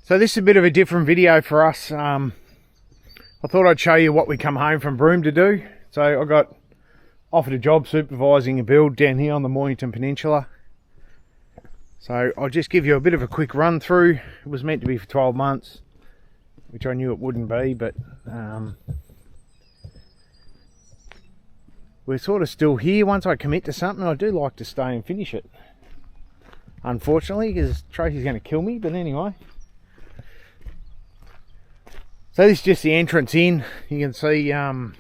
So this is a bit of a different video for us. I thought I'd show you what we come home from Broome to do. So I got offered a job supervising a build down here on the Mornington Peninsula. So I'll just give you a bit of a quick run through. It was meant to be for 12 months, which I knew it wouldn't be, but we're sort of still here. Once I commit to something, I do like to stay and finish it. Unfortunately, because Tracey's going to kill me, but anyway. So this is just the entrance in. You can see the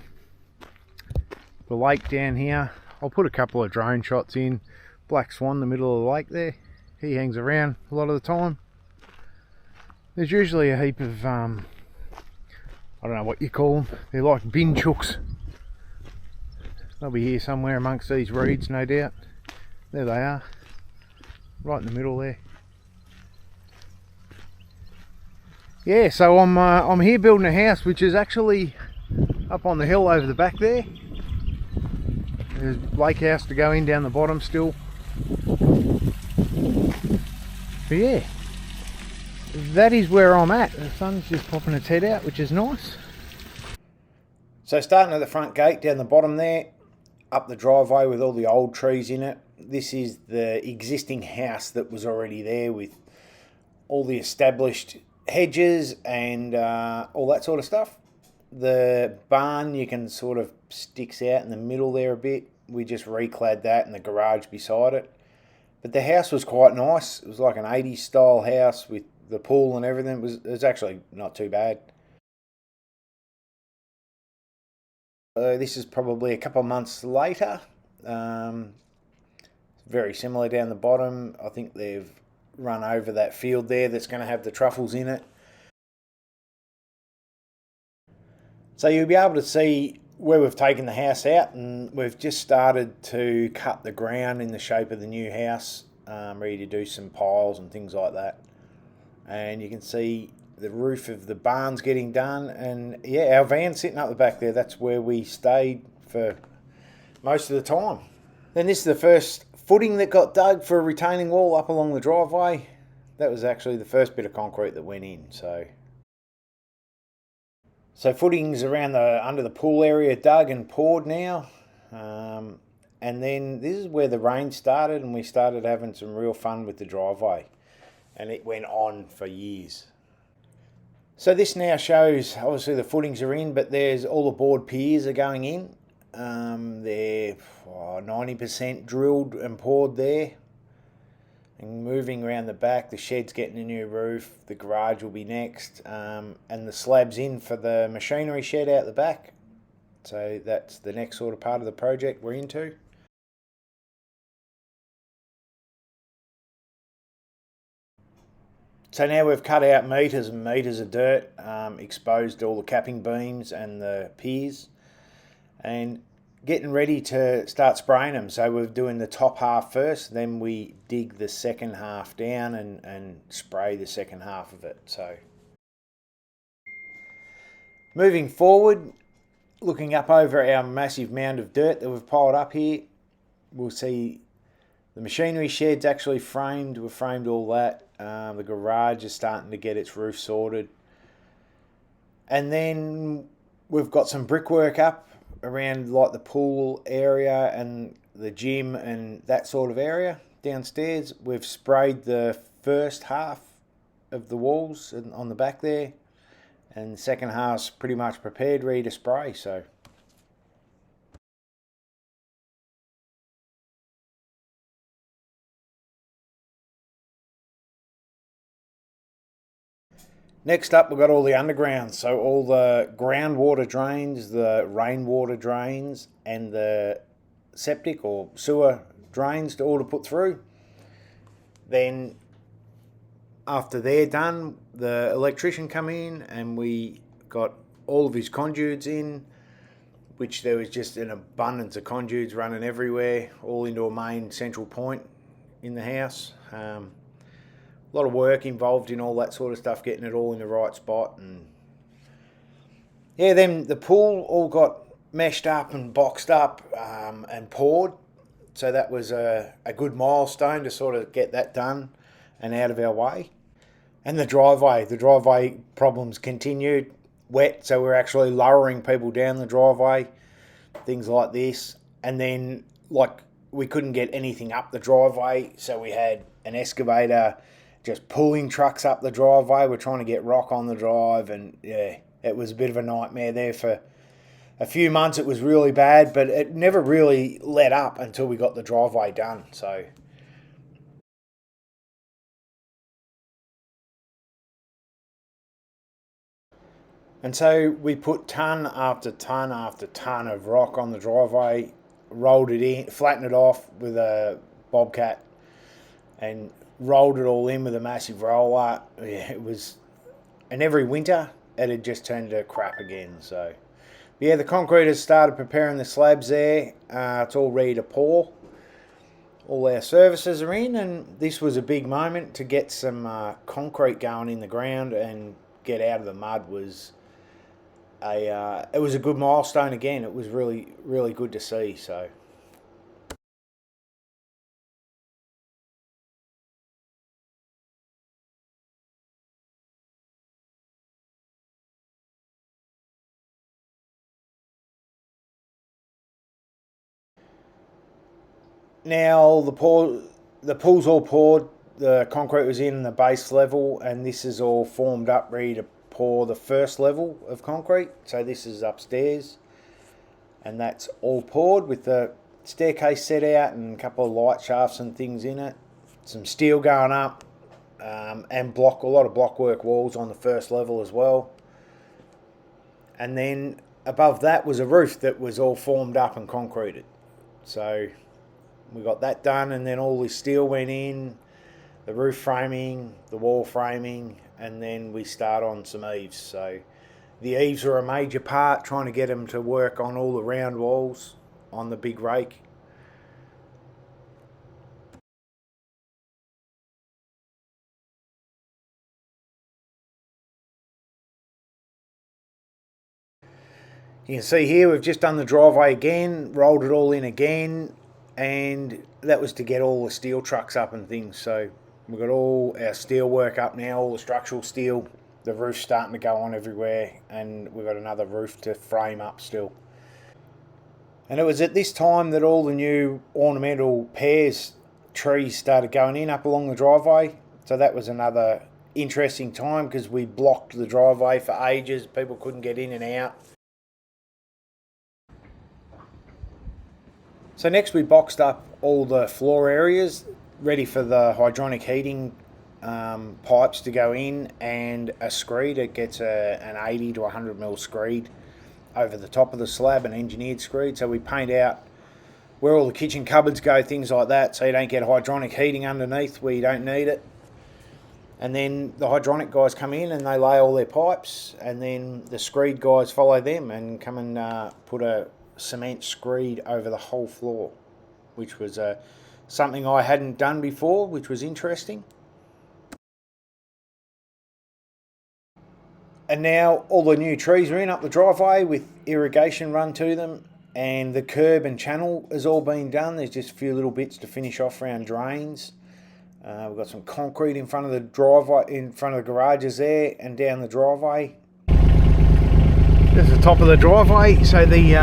lake down here. I'll put a couple of drone shots in. Black swan in the middle of the lake there. He hangs around a lot of the time. There's usually a heap of, I don't know what you call them. They're like bin chooks. They'll be here somewhere amongst these reeds, no doubt. There they are. Right in the middle there. Yeah, so I'm here building a house which is actually up on the hill over the back there. There's a lake house to go in down the bottom still. But yeah, that is where I'm at. The sun's just popping its head out, which is nice. So starting at the front gate down the bottom there, up the driveway with all the old trees in it. This is the existing house that was already there with all the established hedges and all that sort of stuff. The barn you can sort of sticks out in the middle there a bit. We just reclad that and the garage beside it. But the house was quite nice. It was like an 80s style house with the pool and everything. It was actually not too bad. This is probably a couple of months later. Very similar down the bottom. I think they've run over that field there that's going to have the truffles in it. So you'll be able to see where we've taken the house out, and we've just started to cut the ground in the shape of the new house, ready to do some piles and things like that. And you can see the roof of the barn's getting done, and yeah, our van's sitting up the back there. That's where we stayed for most of the time. Then this is the first footing that got dug for a retaining wall up along the driveway. That was actually the first bit of concrete that went in. So footings around under the pool area dug and poured now. And then this is where the rain started, and we started having some real fun with the driveway. And it went on for years. So this now shows, obviously the footings are in, but there's all the board piers are going in. They're 90% drilled and poured there. And moving around the back, the shed's getting a new roof, the garage will be next, and the slab's in for the machinery shed out the back. So that's the next sort of part of the project we're into. So now we've cut out metres and metres of dirt, exposed all the capping beams and the piers, and getting ready to start spraying them. So we're doing the top half first, then we dig the second half down and spray the second half of it. So moving forward, looking up over our massive mound of dirt that we've piled up here, we'll see the machinery shed's actually framed. We've framed all that. The garage is starting to get its roof sorted. And then we've got some brickwork up around like the pool area and the gym and that sort of area downstairs. We've sprayed the first half of the walls on the back there, and the second half's pretty much prepared, ready to spray. So next up, we've got all the underground. So all the groundwater drains, the rainwater drains, and the septic or sewer drains to all to put through. Then after they're done, the electrician come in and we got all of his conduits in, which there was just an abundance of conduits running everywhere, all into a main central point in the house. A lot of work involved in all that sort of stuff, getting it all in the right spot. And yeah, then the pool all got meshed up and boxed up and poured. So that was a good milestone to sort of get that done and out of our way. And the driveway problems continued. Wet, so we're actually lowering people down the driveway, things like this. And then, like, we couldn't get anything up the driveway, so we had an excavator just pulling trucks up the driveway. We're trying to get rock on the drive, and yeah, it was a bit of a nightmare there for a few months. It was really bad, but it never really let up until we got the driveway done. So we put ton after ton after ton of rock on the driveway, rolled it in, flattened it off with a bobcat, and rolled it all in with a massive roller. Yeah, it was, and every winter it had just turned to crap again. So yeah, the concreters started preparing the slabs there. It's all ready to pour. All our services are in, and this was a big moment to get some concrete going in the ground and get out of the mud. It was a good milestone again. It was really good to see. So now the pool's all poured. The concrete was in the base level, and this is all formed up, ready to pour the first level of concrete. So this is upstairs, and that's all poured with the staircase set out and a couple of light shafts and things in it. Some steel going up, and a lot of blockwork walls on the first level as well. And then above that was a roof that was all formed up and concreted. So we got that done, and then all this steel went in, the roof framing, the wall framing, and then we start on some eaves. So the eaves are a major part, trying to get them to work on all the round walls on the big rake. You can see here we've just done the driveway again, rolled it all in again, and that was to get all the steel trucks up and things. So we've got all our steel work up now, all the structural steel. The roof's starting to go on everywhere, and we've got another roof to frame up still. And it was at this time that all the new ornamental pears trees started going in up along the driveway. So that was another interesting time because we blocked the driveway for ages. People couldn't get in and out. So next we boxed up all the floor areas, ready for the hydronic heating pipes to go in, and a screed. It gets an 80 to 100 mil screed over the top of the slab, an engineered screed. So we paint out where all the kitchen cupboards go, things like that, so you don't get hydronic heating underneath where you don't need it. And then the hydronic guys come in and they lay all their pipes, and then the screed guys follow them and come and put a cement screed over the whole floor, which was something I hadn't done before, which was interesting. And now all the new trees are in up the driveway with irrigation run to them, and the curb and channel has all been done. There's just a few little bits to finish off around drains. We've got some concrete in front of the driveway, in front of the garages there, and down the driveway. There's the top of the driveway. So the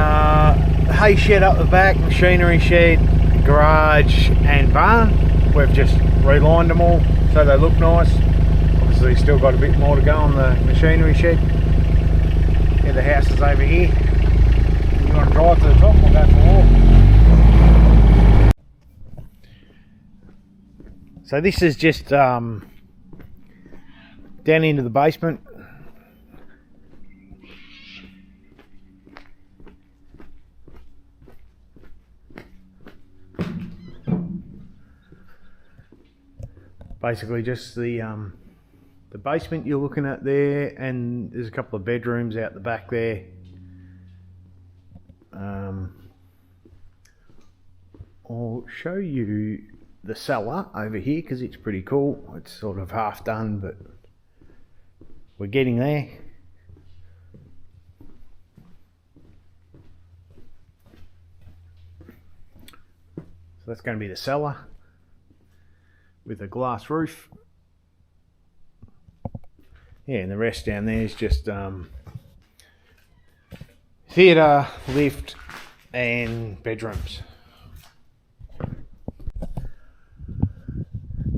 hay shed up the back, machinery shed, garage and barn. We've just relined them all so they look nice. Obviously still got a bit more to go on the machinery shed. Yeah, the house is over here. You want to drive to the top, we'll go for a walk. So this is just down into the basement. Basically just the basement you're looking at there, and there's a couple of bedrooms out the back there. I'll show you the cellar over here because it's pretty cool. It's sort of half done, but we're getting there. So that's going to be the cellar with a glass roof. Yeah, and the rest down there is just theatre, lift, and bedrooms.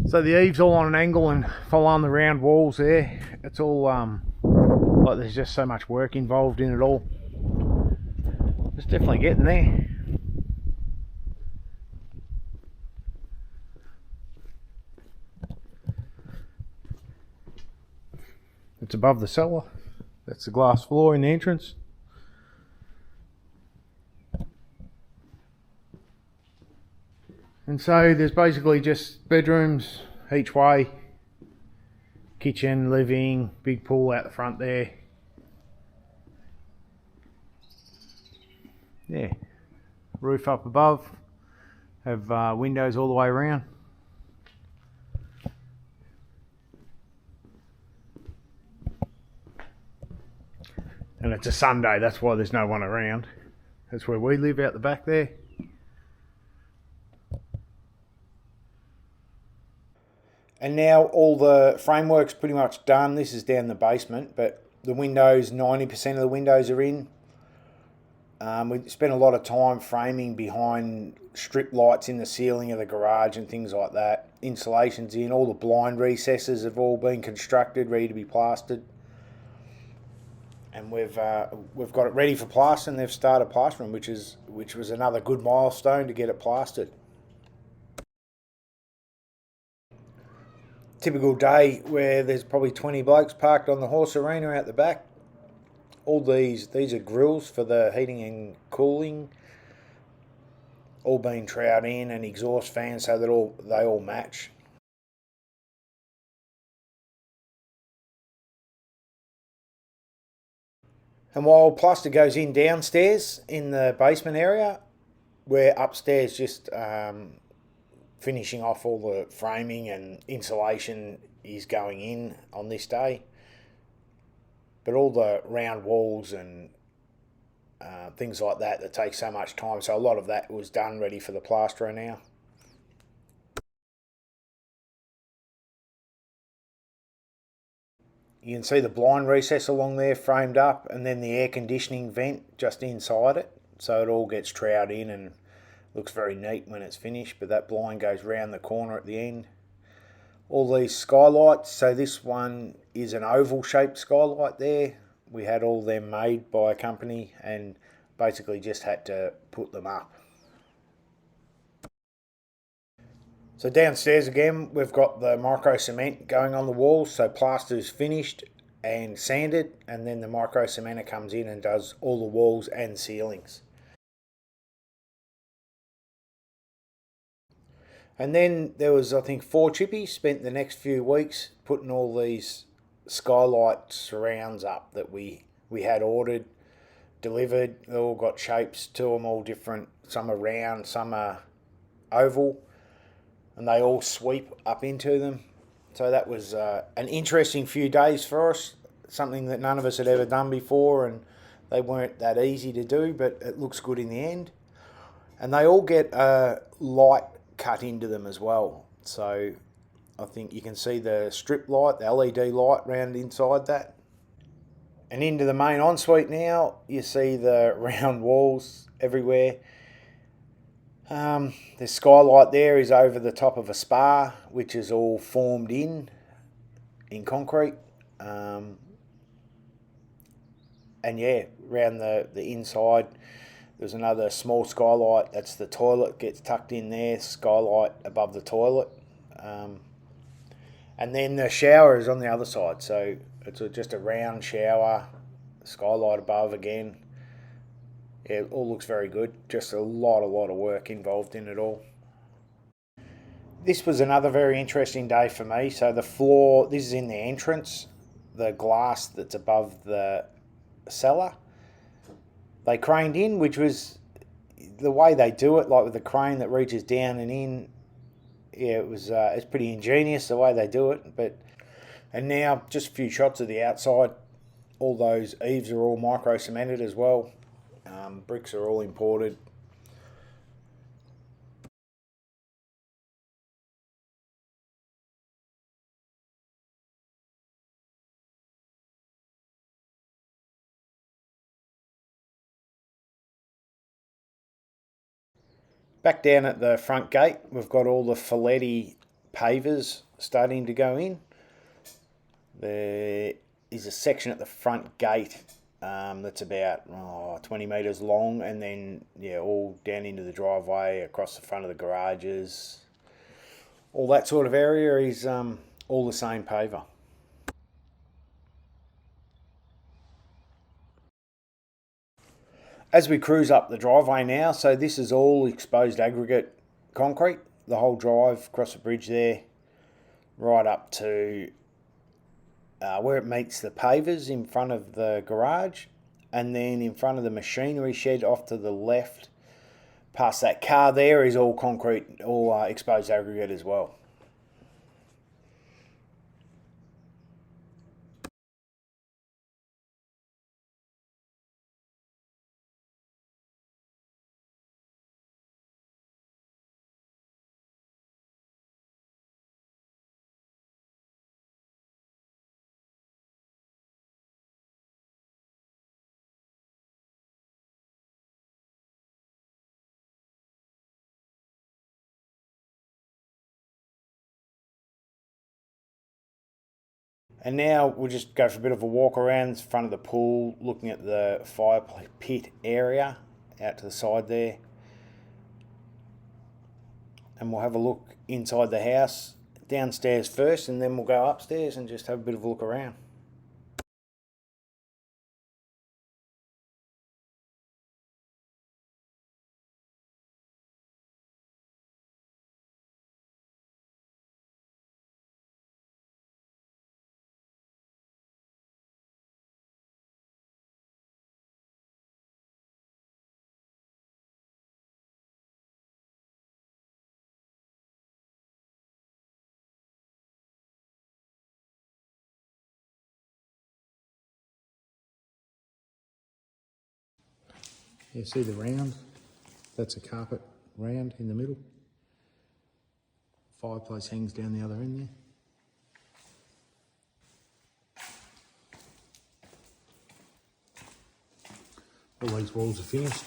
So the eaves all on an angle and follow on the round walls there. It's all like there's just so much work involved in it all. It's definitely getting there. It's above the cellar. That's the glass floor in the entrance. And so there's basically just bedrooms each way. Kitchen, living, big pool out the front there. Yeah, roof up above. Have windows all the way around. And it's a Sunday, that's why there's no one around. That's where we live, out the back there. And now all the framework's pretty much done. This is down the basement, but the windows, 90% of the windows are in. We spent a lot of time framing behind strip lights in the ceiling of the garage and things like that. Insulation's in, all the blind recesses have all been constructed, ready to be plastered. And we've got it ready for plastering. They've started plastering, which was another good milestone to get it plastered. Typical day where there's probably 20 blokes parked on the horse arena out the back. All these are grills for the heating and cooling, all been trowed in, and exhaust fans so that they all match. And while plaster goes in downstairs in the basement area, we're upstairs just finishing off all the framing, and insulation is going in on this day. But all the round walls and things like that take so much time, so a lot of that was done ready for the plasterer now. You can see the blind recess along there framed up, and then the air conditioning vent just inside it, so it all gets trowed in and looks very neat when it's finished. But that blind goes round the corner at the end. All these skylights, so this one is an oval shaped skylight there. We had all them made by a company and basically just had to put them up. So downstairs again, we've got the micro cement going on the walls. So plaster's finished and sanded, and then the micro cementer comes in and does all the walls and ceilings. And then there was, I think, 4 chippies. Spent the next few weeks putting all these skylight surrounds up that we had ordered, delivered. They all got shapes to them, all different. Some are round, some are oval, and they all sweep up into them. So that was an interesting few days for us, something that none of us had ever done before, and they weren't that easy to do, but it looks good in the end. And they all get a light cut into them as well. So I think you can see the strip light, the LED light round inside that. And into the main ensuite now, you see the round walls everywhere. The skylight there is over the top of a spa, which is all formed in concrete. And yeah, around the inside, there's another small skylight. That's the toilet, gets tucked in there, skylight above the toilet. And then the shower is on the other side. So it's just a round shower, skylight above again. Yeah, it all looks very good. Just a lot of work involved in it all. This was another very interesting day for me. So the floor, this is in the entrance, the glass that's above the cellar. They craned in, which was the way they do it, like with the crane that reaches down and in. Yeah, it's pretty ingenious the way they do it. And now just a few shots of the outside. All those eaves are all micro cemented as well. Bricks are all imported. Back down at the front gate, we've got all the Folletti pavers starting to go in. There is a section at the front gate that's about 20 metres long, and then all down into the driveway, across the front of the garages. All that sort of area is all the same paver. As we cruise up the driveway now, so this is all exposed aggregate concrete, the whole drive across the bridge there, right up to where it meets the pavers in front of the garage, and then in front of the machinery shed off to the left, past that car there, is all concrete, all exposed aggregate as well. And now we'll just go for a bit of a walk around the front of the pool, looking at the fire pit area out to the side there. And we'll have a look inside the house, downstairs first, and then we'll go upstairs and just have a bit of a look around. You see the round? That's a carpet round in the middle. Fireplace hangs down the other end there. All these walls are finished.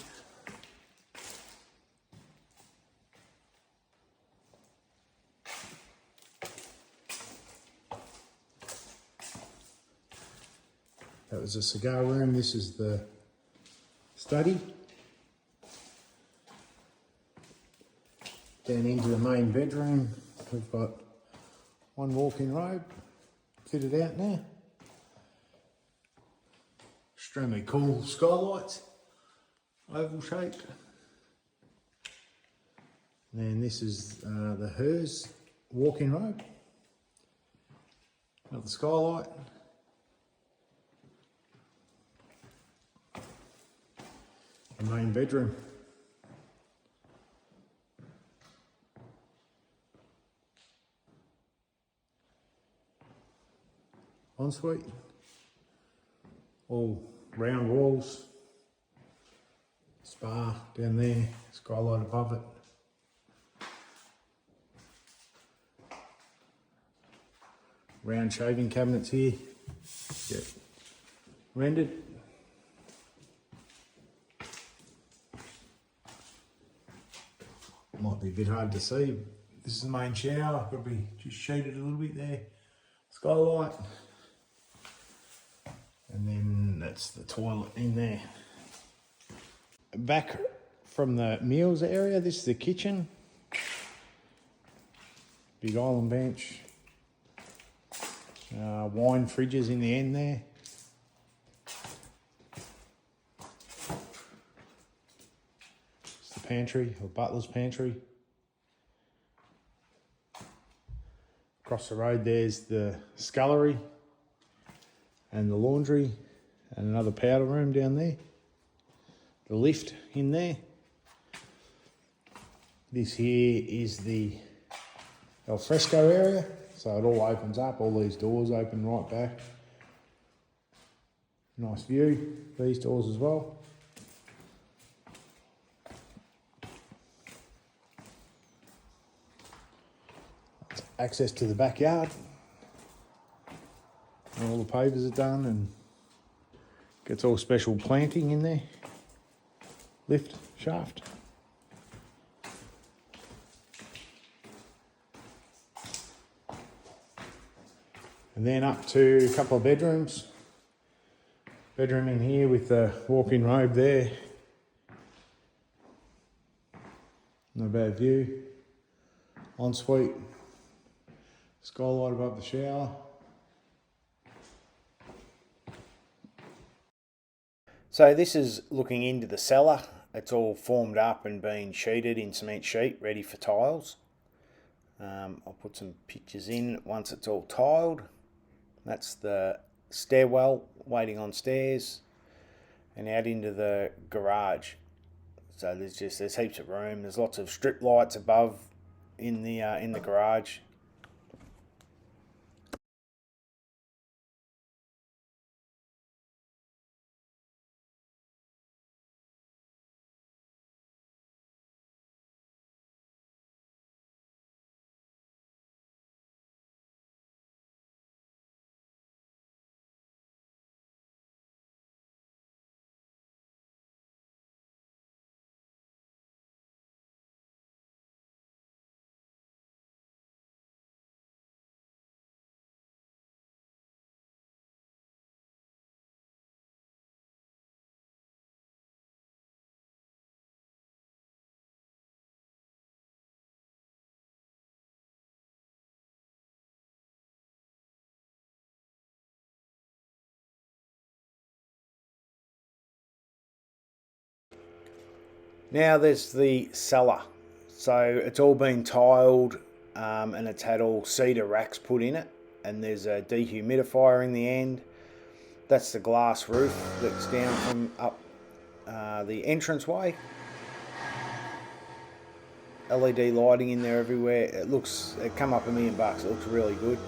That was a cigar room. This is the study. Down into the main bedroom, we've got one walk-in robe fitted out now. Extremely cool skylights, oval shaped. And this is the hers walk-in robe. Another skylight. The main bedroom. Ensuite. All round walls. Spa down there, skylight above it. Round shaving cabinets here. Yep. Rendered. Might be a bit hard to see. This is the main shower. Got to be just shaded a little bit there. Skylight. And then that's the toilet in there. Back from the meals area, this is the kitchen. Big island bench. Wine fridges in the end there. It's the pantry, or butler's pantry. Across the road there's the scullery and the laundry and another powder room down there. The lift in there. This here is the al fresco area. So it all opens up, all these doors open right back. Nice view, these doors as well. Access to the backyard. And all the pavers are done and gets all special planting in there. Lift, shaft. And then up to a couple of bedrooms. Bedroom in here with the walk-in robe there. Not a bad view. Ensuite. Skylight above the shower. So this is looking into the cellar. It's all formed up and been sheeted in cement sheet, ready for tiles. I'll put some pictures in once it's all tiled. That's the stairwell waiting on stairs and out into the garage. So there's heaps of room. There's lots of strip lights above in the garage. Now there's the cellar. So it's all been tiled and it's had all cedar racks put in it, and there's a dehumidifier in the end. That's the glass roof that's down from up the entranceway. LED lighting in there everywhere. It come up $1 million. It looks really good.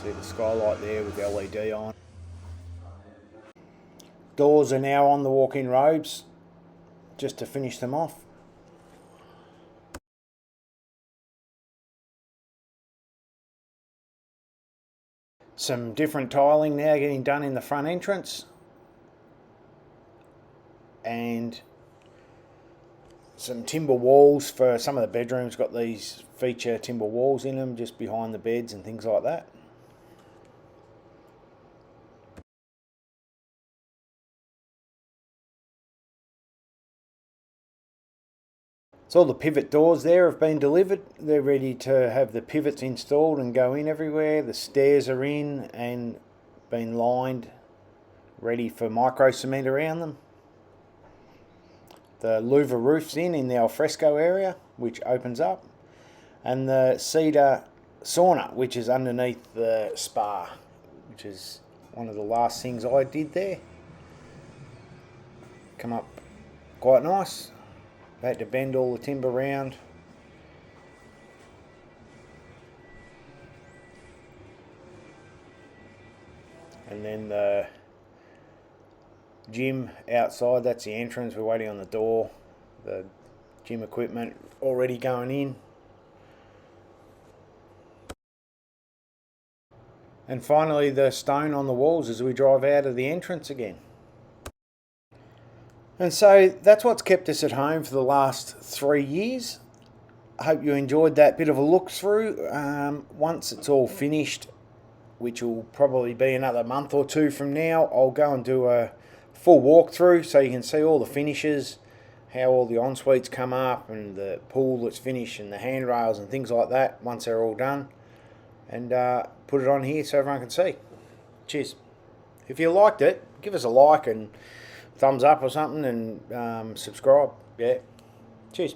See the skylight there with the LED on. Doors are now on the walk-in robes, just to finish them off. Some different tiling now getting done in the front entrance. And some timber walls for some of the bedrooms. Got these feature timber walls in them just behind the beds and things like that. So all the pivot doors there have been delivered. They're ready to have the pivots installed and go in everywhere. The stairs are in and been lined, ready for micro cement around them. The louver roof's in the alfresco area, which opens up. And the cedar sauna, which is underneath the spa, which is one of the last things I did there. Come up quite nice. I had to bend all the timber round. And then the gym outside, that's the entrance. We're waiting on the door. The gym equipment already going in. And finally the stone on the walls as we drive out of the entrance again. And so that's what's kept us at home for the last 3 years. I hope you enjoyed that bit of a look through. Once it's all finished, which will probably be another month or two from now, I'll go and do a full walkthrough so you can see all the finishes, how all the ensuites come up and the pool that's finished and the handrails and things like that once they're all done. And put it on here so everyone can see. Cheers. If you liked it, give us a like and thumbs up or something, and subscribe. Yeah. Cheers.